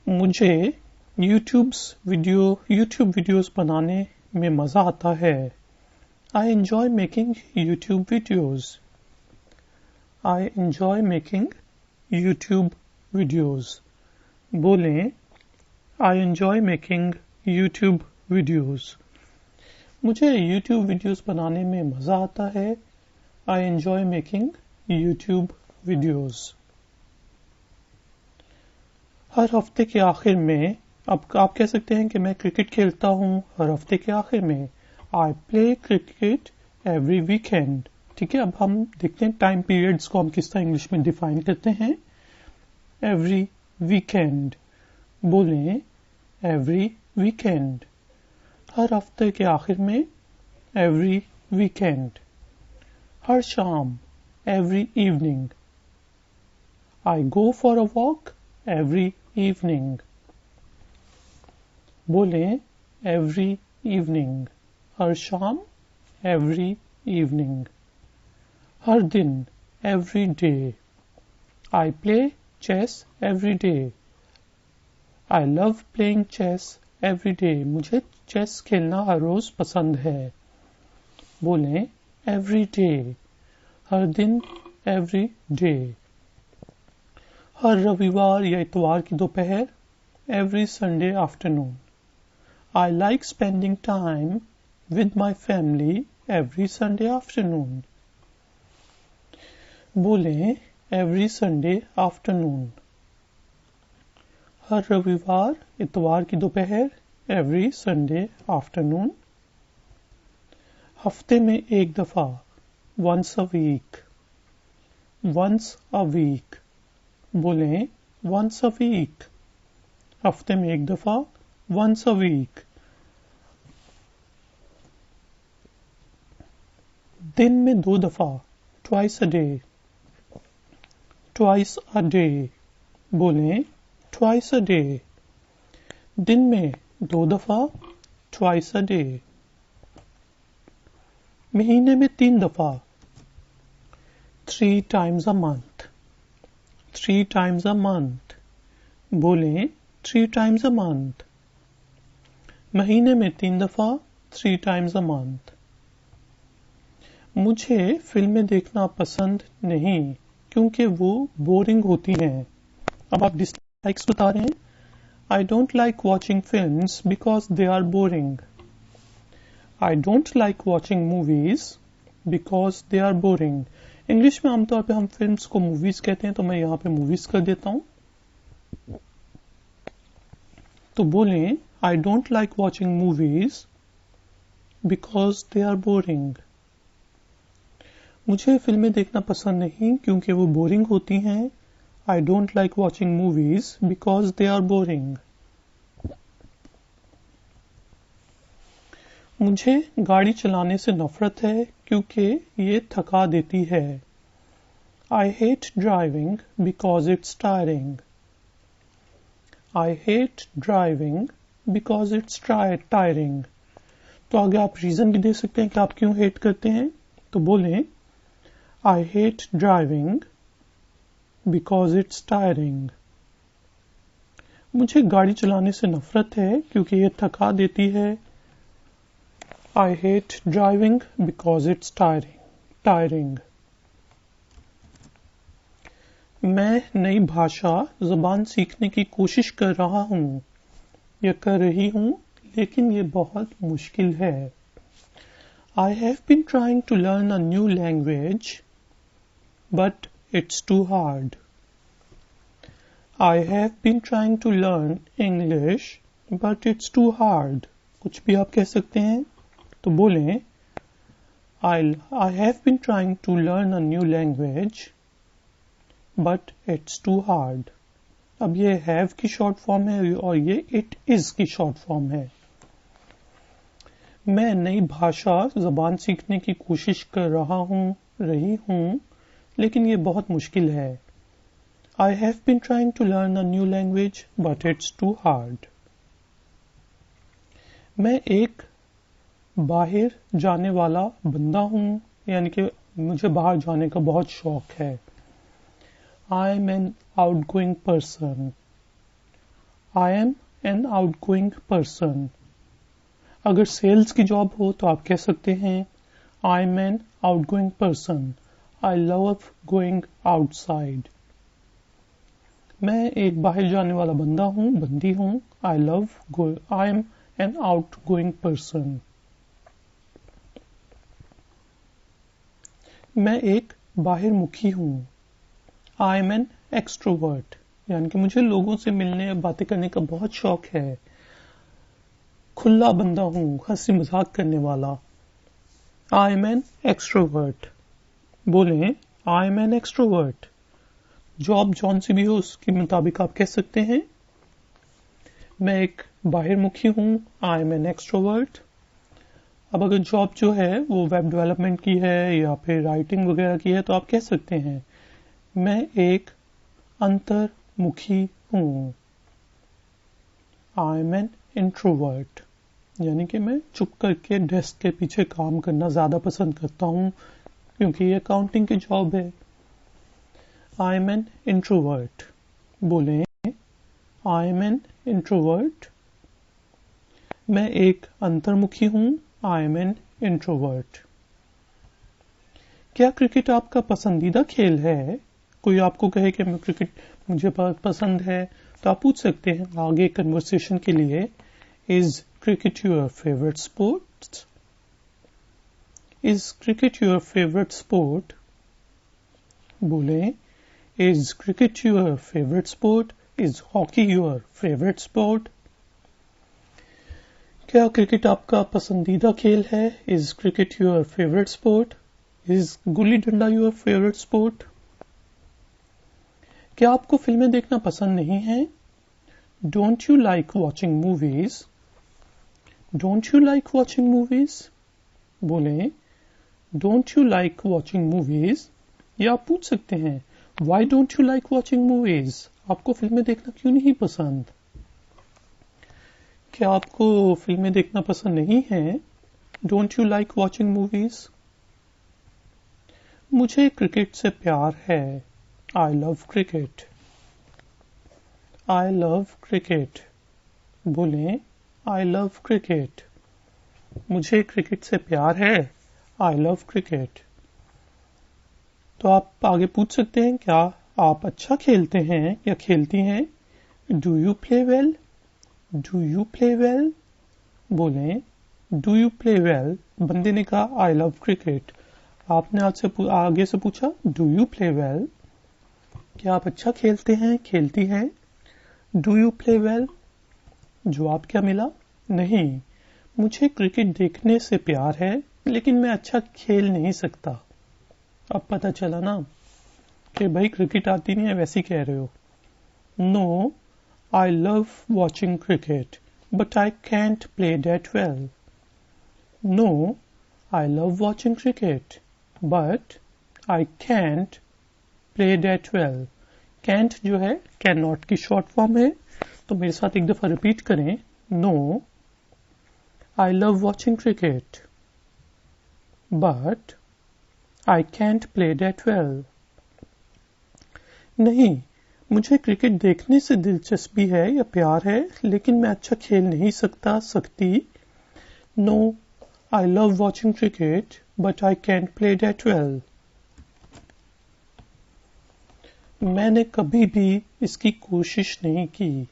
मुझे यूट्यूब वीडियोस बनाने में मजा आता है. I enjoy making YouTube videos. I enjoy making YouTube videos. बोलें I enjoy making YouTube videos. मुझे YouTube वीडियोस बनाने में मजा आता है. I enjoy making YouTube videos. हर हफ्ते के आखिर में अब आप कह सकते हैं कि मैं क्रिकेट खेलता हूँ हर हफ्ते के आखिर में. I play cricket every weekend. ठीक है, अब हम देखते हैं टाइम पीरियड्स को हम किस तरह इंग्लिश में डिफाइन करते हैं. Every weekend. बोलें एवरी वीकेंड. हर हफ्ते के आखिर में एवरी वीकेंड. हर शाम every evening. I go for a walk every evening. बोलें एवरी इवनिंग. हर शाम एवरी इवनिंग. हर दिन every day. I play chess every day. I love playing chess every day. मुझे चेस खेलना हर रोज पसंद है. बोलें एवरी डे. हर दिन एवरी डे. हर रविवार या इतवार की दोपहर every Sunday afternoon. I like spending time with my family every Sunday afternoon. बोलें एवरी संडे आफ्टरनून. हर रविवार इतवार की दोपहर एवरी संडे आफ्टरनून. हफ्ते में एक दफा once a week. once a week. बोलें once a week. हफ्ते में एक दफा once a week. दिन में दो दफा twice a day. twice a day. बोलें twice a day. दिन में दो दफा twice a day. महीने में तीन दफा 3 times a month. 3 times a month. बोलें 3 times a month. महीने में तीन दफा 3 times a month. मुझे फिल्में देखना पसंद नहीं क्योंकि वो बोरिंग होती हैं. अब आप डिसलाइक्स बता रहे हैं. I don't like watching films because they are boring. I don't like watching movies because they are boring. English में आमतौर पे हम फिल्म्स को मूवीज कहते हैं, तो मैं यहाँ पे मूवीज कर देता हूँ. तो बोलें I don't like watching movies because they are boring. मुझे फिल्में देखना पसंद नहीं क्योंकि वो बोरिंग होती हैं. I don't like watching movies because they are boring. मुझे गाड़ी चलाने से नफरत है क्योंकि ये थका देती है. I hate driving because it's tiring. I hate driving because it's tiring. तो आगे आप रीजन भी दे सकते हैं कि आप क्यों हेट करते हैं। तो बोलें I hate driving because it's tiring. मुझे गाड़ी चलाने से नफरत है क्योंकि ये थका देती है। I hate driving because it's tiring. मैं नई भाषा ज़बान सीखने की कोशिश कर रहा हूँ या कर रही हूँ, लेकिन ये बहुत मुश्किल है। I have been trying to learn a new language, but it's too hard. I have been trying to learn English, but it's too hard. कुछ भी आप कह सकते हैं। तो बोलें I have been trying to learn a new language, but it's too hard. अब ये have की शॉर्ट फॉर्म है और ये it is की शॉर्ट फॉर्म है। मैं नई भाषा ज़बान सीखने की कोशिश कर रही हूँ, लेकिन ये बहुत मुश्किल है। I have been trying to learn a new language, but it's too hard. मैं एक बाहर जाने वाला बंदा हूँ, यानी कि मुझे बाहर जाने का बहुत शौक है। I am an outgoing person. I am an outgoing person. अगर सेल्स की जॉब हो तो आप कह सकते हैं I am an outgoing person. I love going outside. मैं एक बाहर जाने वाला बंदी हूँ। I am an outgoing person. मैं एक बाहरमुखी हूँ। I am an extrovert. यानी कि मुझे लोगों से मिलने और बातें करने का बहुत शौक है। खुला बंदा हूँ, हंसी मजाक करने वाला। I am an extrovert. बोलें I am an extrovert. Job जौन सी भी हो उसके मुताबिक आप कह सकते हैं। मैं एक बाहरमुखी हूँ। I am an extrovert. अब अगर जॉब जो है वो वेब डेवलपमेंट की है या फिर राइटिंग वगैरह की है तो आप कह सकते हैं मैं एक अंतर्मुखी हूँ। I am an introvert. यानी कि मैं चुप करके डेस्क के पीछे काम करना ज्यादा पसंद करता हूँ क्योंकि ये अकाउंटिंग की जॉब है। I am an introvert. बोलें I am an introvert. मैं एक अंतर्मुखी हूँ। I am an introvert. क्या क्रिकेट आपका पसंदीदा खेल है? कोई आपको कहे कि क्रिकेट मुझे पसंद है तो आप पूछ सकते हैं आगे कन्वर्सेशन के लिए Is cricket your favorite sport? Is cricket your favorite sport? बोलें Is cricket your favorite sport? Is hockey your favorite sport? क्या क्रिकेट आपका पसंदीदा खेल है? Is cricket your favorite sport? Is gulli danda your favorite sport? क्या आपको फिल्में देखना पसंद नहीं है? Don't you like watching movies? Don't you like watching movies? बोलें Don't you like watching movies? या आप पूछ सकते हैं Why don't you like watching movies? आपको फिल्में देखना क्यों नहीं पसंद? क्या आपको फिल्में देखना पसंद नहीं है? Don't you like watching movies? मुझे क्रिकेट से प्यार है। I love cricket. I love cricket. बोलें I love cricket. मुझे क्रिकेट से प्यार है। I love cricket. तो आप आगे पूछ सकते हैं क्या आप अच्छा खेलते हैं या खेलती हैं? Do you play well? Do you play well? बोलें Do you play well? बंदे ने कहा I love cricket. आपने आगे से पूछा Do you play well? क्या आप अच्छा खेलते हैं, खेलती हैं? Do you play well? जवाब क्या मिला? नहीं, मुझे क्रिकेट देखने से प्यार है, लेकिन मैं अच्छा खेल नहीं सकता। अब पता चला ना कि भाई क्रिकेट आती नहीं है, वैसे कह रहे हो। No, I love watching cricket, but I can't play that well. No, I love watching cricket, but I can't play that well. Can't जो है cannot की शॉर्ट फॉर्म है, तो मेरे साथ एक दफा रिपीट करें। No, I love watching cricket, but I can't play that well. नहीं, मुझे क्रिकेट देखने से दिलचस्पी है या प्यार है, लेकिन मैं अच्छा खेल नहीं सकती. No, I love watching cricket, but I can't play that well. मैंने कभी भी इसकी कोशिश नहीं की.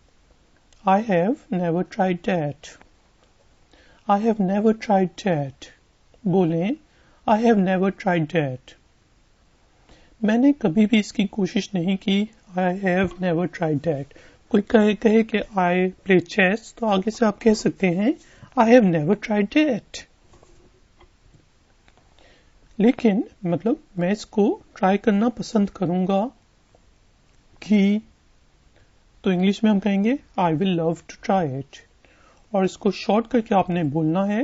I have never tried that. I have never tried that. बोलें, I have never tried that. मैंने कभी भी इसकी कोशिश नहीं की. I have never tried that. कोई कहे कि I play chess, तो आगे से आप कह सकते हैं I have never tried that. लेकिन मतलब मैं इसको ट्राई करना पसंद करूंगा कि, तो इंग्लिश में हम कहेंगे I will love to try it. और इसको शॉर्ट करके आपने बोलना है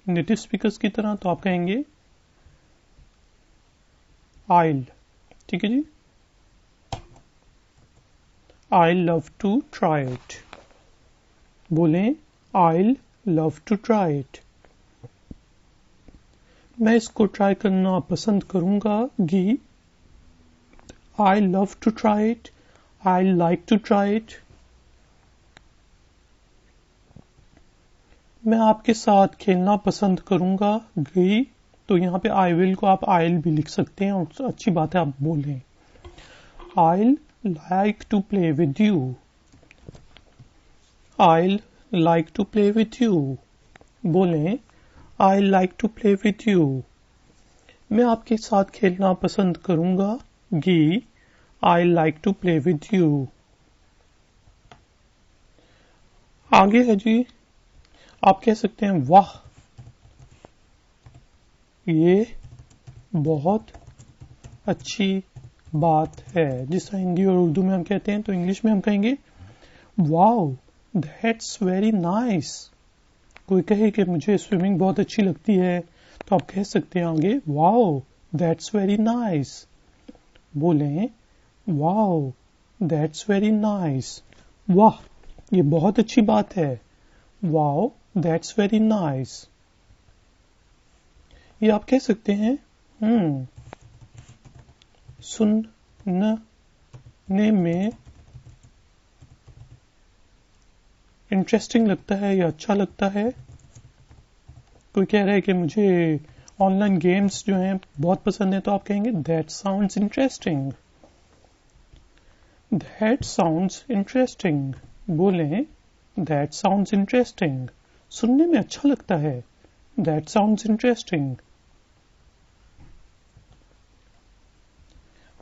नेटिव स्पीकर्स की तरह, तो आप कहेंगे I'll. ठीक है जी. I'll love to try it. बोलें I'll love to try it. मैं इसको ट्राई करना पसंद करूंगा गी. I love to try it. I like to try it. मैं आपके साथ खेलना पसंद करूंगा गी. तो यहाँ पे I will को आप I'll भी लिख सकते हैं और अच्छी बात है आप बोलें. I'll like to play with you. I'll like to play with you. बोलें I like to play with you. मैं आपके साथ खेलना पसंद करूंगा गी. I like to play with you. आगे है जी, आप कह सकते हैं वाह, ये बहुत अच्छी बात है. जिस हिंदी और उर्दू में हम कहते हैं, तो इंग्लिश में हम कहेंगे वाओ, दैट्स वेरी नाइस. कोई कहे कि मुझे स्विमिंग बहुत अच्छी लगती है, तो आप कह सकते हैं आगे वाओ, दैट्स वेरी नाइस. बोलें वाओ, दैट्स वेरी नाइस. वाह, ये बहुत अच्छी बात है. Wow, that's very nice. ये आप कह सकते हैं सुनने में इंटरेस्टिंग लगता है या अच्छा लगता है. कोई कह रहा है कि मुझे ऑनलाइन गेम्स जो हैं बहुत पसंद है, तो आप कहेंगे that sounds interesting. That sounds interesting. बोलें दैट साउंड्स इंटरेस्टिंग. सुनने में अच्छा लगता है. That sounds interesting.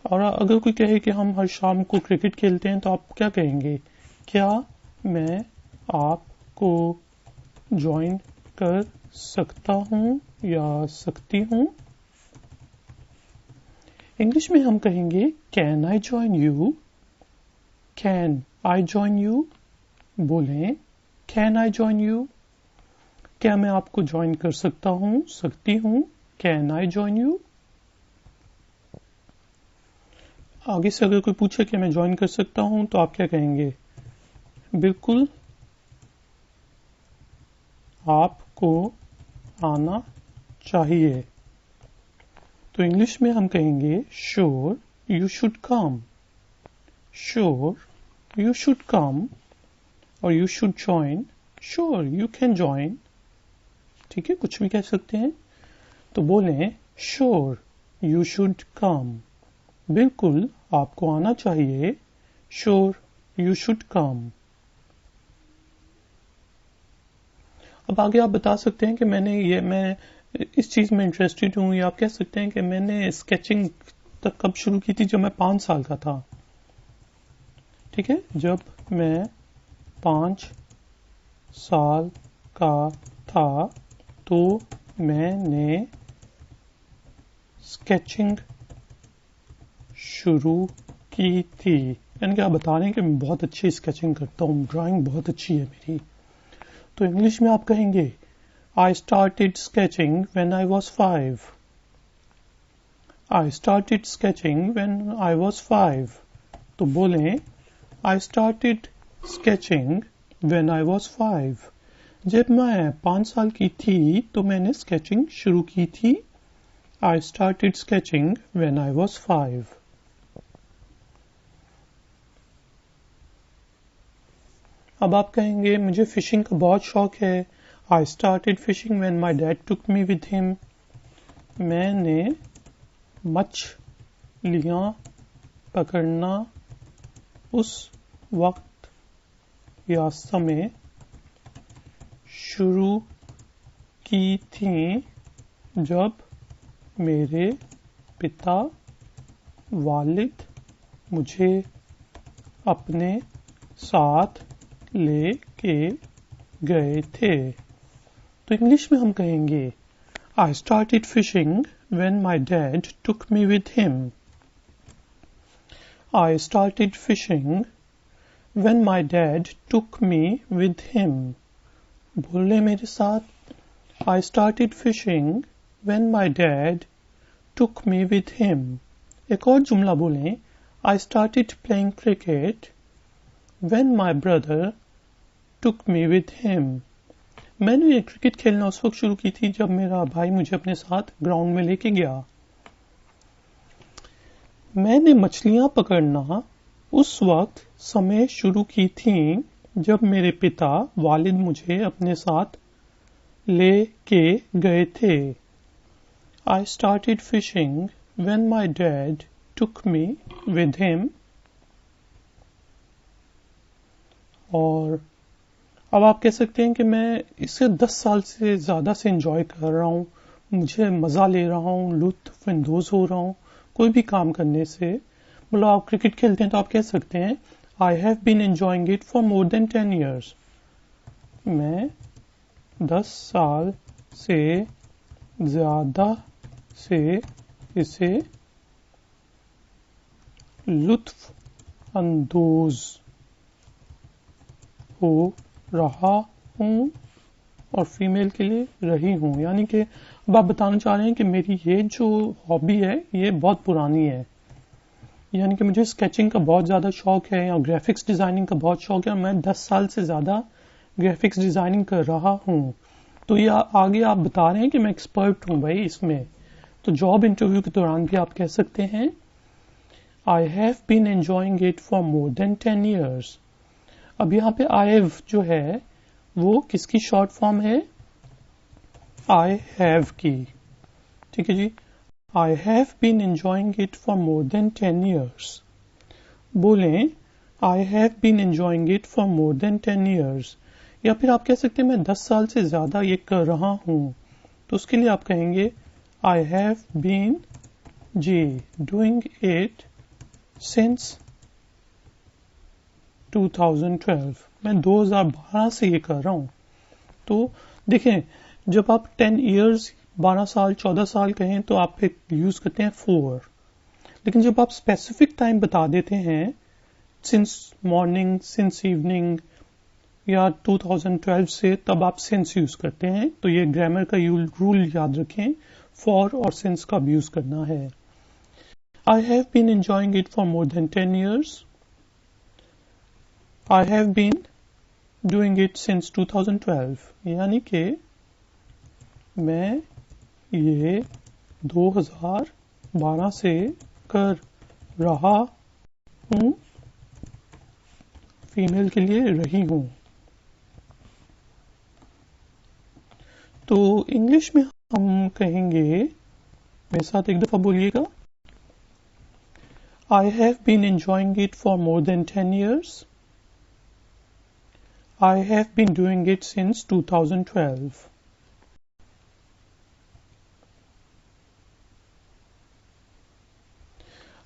और अगर कोई कहे कि हम हर शाम को क्रिकेट खेलते हैं, तो आप क्या कहेंगे? क्या मैं आपको ज्वाइन कर सकता हूं या सकती हूं? इंग्लिश में हम कहेंगे can I join you. Can I join you. बोलें कैन आई ज्वाइन यू. क्या मैं आपको ज्वाइन कर सकता हूं, सकती हूं? Can I join you. आगे से अगर कोई पूछे कि मैं ज्वाइन कर सकता हूं, तो आप क्या कहेंगे? बिल्कुल, आपको आना चाहिए. तो इंग्लिश में हम कहेंगे sure you should come. Sure you should come. और you should join. Sure you can join. ठीक है, कुछ भी कह सकते हैं. तो बोलें श्योर यू शुड कम. बिल्कुल, आपको आना चाहिए. श्योर यू शुड कम. अब आगे आप बता सकते हैं कि मैं इस चीज में इंटरेस्टेड हूं, या आप कह सकते हैं कि मैंने स्केचिंग तक कब शुरू की थी, जब मैं 5 साल का था. ठीक है, जब मैं 5 साल का था तो मैंने स्केचिंग शुरू की थी. यानी कि आप बता रहे हैं कि मैं बहुत अच्छी स्केचिंग करता हूँ, ड्राइंग बहुत अच्छी है मेरी. तो इंग्लिश में आप कहेंगे I started sketching when I was 5. I started sketching when I was 5. तो बोलें I started sketching when I was 5. जब मैं 5 साल की थी तो मैंने स्केचिंग शुरू की थी. I started sketching when I was 5. अब आप कहेंगे मुझे फिशिंग का बहुत शौक है. I started fishing when my dad took me with him. मैंने मछलियाँ पकड़ना उस वक्त या समय शुरू की थी जब मेरे पिता वालिद मुझे अपने साथ ले के गए थे. तो इंग्लिश में हम कहेंगे I started fishing when my dad took me with him. I started fishing when my dad took me with him. बोले मेरे साथ. I started fishing when my dad took me with him. एक और जुमला बोलें. I started playing cricket when my brother took me with him. मैंने cricket खेलना उस वक्त शुरू की थी जब मेरा भाई मुझे अपने साथ ग्राउंड में लेके गया. मैंने मछलियां पकड़ना उस वक्त समय शुरू की थी जब मेरे पिता वालिद मुझे अपने साथ ले के गए थे. I started fishing when my dad took me with him. और अब आप कह सकते हैं कि मैं इसे 10 साल से ज्यादा से एंजॉय कर रहा हूँ, मुझे मजा ले रहा हूँ, लुत्फ अंदोज हो रहा हूँ कोई भी काम करने से. मतलब आप क्रिकेट खेलते हैं तो आप कह सकते हैं I have been enjoying it for more than 10 years. मैं 10 साल से ज्यादा से इसे लुत्फ अंदोज हो रहा हूँ. और फीमेल के लिए रही हूँ, यानी कि अब आप बताना चाह रहे हैं कि मेरी ये जो हॉबी है ये बहुत पुरानी है, यानी कि मुझे स्केचिंग का बहुत ज़्यादा शौक है या ग्राफिक्स डिज़ाइनिंग का बहुत शौक है. मैं 10 साल से ज़्यादा ग्राफिक्स डिज़ाइनिंग कर रहा हूँ. तो ये आगे आप बता रहे हैं कि मैं एक्सपर्ट हूँ भाई इसमें. तो जॉब इंटरव्यू के दौरान भी आप कह सकते हैं I have been enjoying it for more than 10 years. अब यहाँ पे I have जो है वो किसकी शॉर्ट फॉर्म है? I have की. ठीक है जी. I have been enjoying it for more than 10 years. बोलें I have been enjoying it for more than 10 years. या फिर आप कह सकते हैं मैं 10 साल से ज्यादा ये कर रहा हूं. तो उसके लिए आप कहेंगे I have been doing it since 2012. मैं 2012 से ये कर रहा हूं. तो देखें जब आप 10 years 12 साल 14 साल कहें तो आप फिर यूज करते हैं 4. लेकिन जब आप स्पेसिफिक टाइम बता देते हैं सिंस मॉर्निंग, सिंस इवनिंग या 2012 से, तब आप सिंस यूज करते हैं. तो ये ग्रामर का रूल याद रखें, फॉर और सिंस का यूज करना है. I have been enjoying it for more than 10 years. I have been doing it since 2012. यानी कि मैं ये 2012 से कर रहा हूँ. फीमेल के लिए रही हूँ. तो इंग्लिश में हम कहेंगे, मेरे साथ एक दफा बोलिएगा. I have been enjoying it for more than 10 years. I have been doing it since 2012.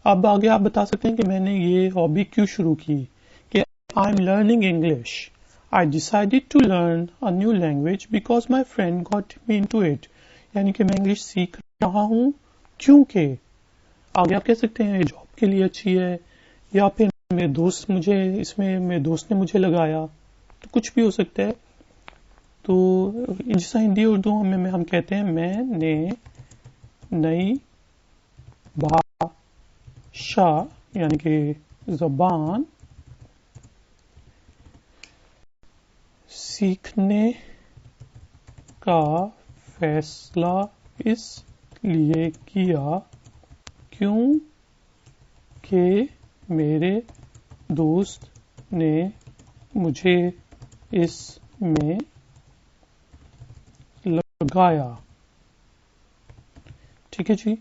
अब आगे आप बता सकते हैं कि मैंने ये हॉबी क्यों शुरू की. कि I am learning English. I decided to learn a new language because my friend got me into it. यानी कि मैं इंग्लिश सीख रहा हूँ क्योंकि. आगे आप कह सकते हैं जॉब के लिए अच्छी है, या फिर मेरे दोस्त ने मुझे लगाया. तो कुछ भी हो सकता है. तो जैसा हिंदी उर्दू में हम कहते हैं मैंने नई भाषा यानी कि जबान सीखने का फैसला इसलिए किया क्योंकि मेरे दोस्त ने मुझे इसमें लगाया। ठीक है जी।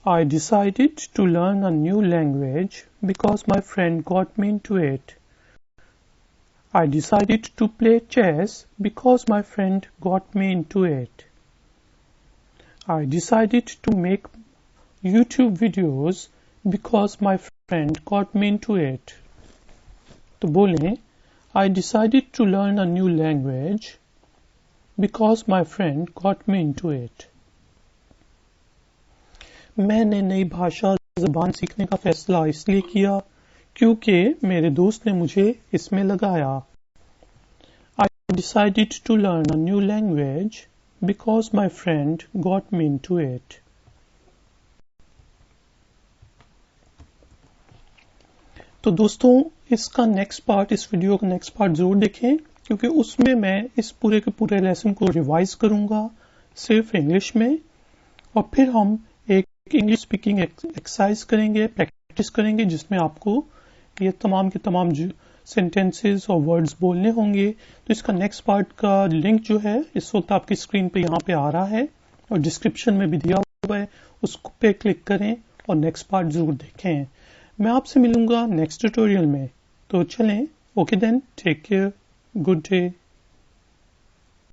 I decided to learn a new language because my friend got me into it. I decided to play chess because my friend got me into it. I decided to make YouTube videos because my friend got me into it. तो बोलें I decided to learn a new language because my friend got me into it. मैंने नई भाषा ज़बान सीखने का फैसला इसलिए किया क्योंकि मेरे दोस्त ने मुझे इसमें लगाया। I decided to learn a new language because my friend got me into it. तो दोस्तों इसका नेक्स्ट पार्ट, इस वीडियो का नेक्स्ट पार्ट जरूर देखें क्योंकि उसमें मैं इस पूरे के पूरे लेसन को रिवाइज करूंगा सिर्फ इंग्लिश में, और फिर हम एक इंग्लिश स्पीकिंग एक्सरसाइज करेंगे, प्रैक्टिस करेंगे, जिसमें आपको ये तमाम के तमाम सेंटेंसेस और वर्ड्स बोलने होंगे। तो इसका नेक्स्ट पार्ट का लिंक जो है इस वक्त आपकी स्क्रीन पे यहाँ पे आ रहा है और डिस्क्रिप्शन में भी दिया हुआ है, उस पे क्लिक करें और नेक्स्ट पार्ट जरूर देखें। मैं आपसे मिलूंगा नेक्स्ट ट्यूटोरियल में। तो चलें, okay then, take care, good day.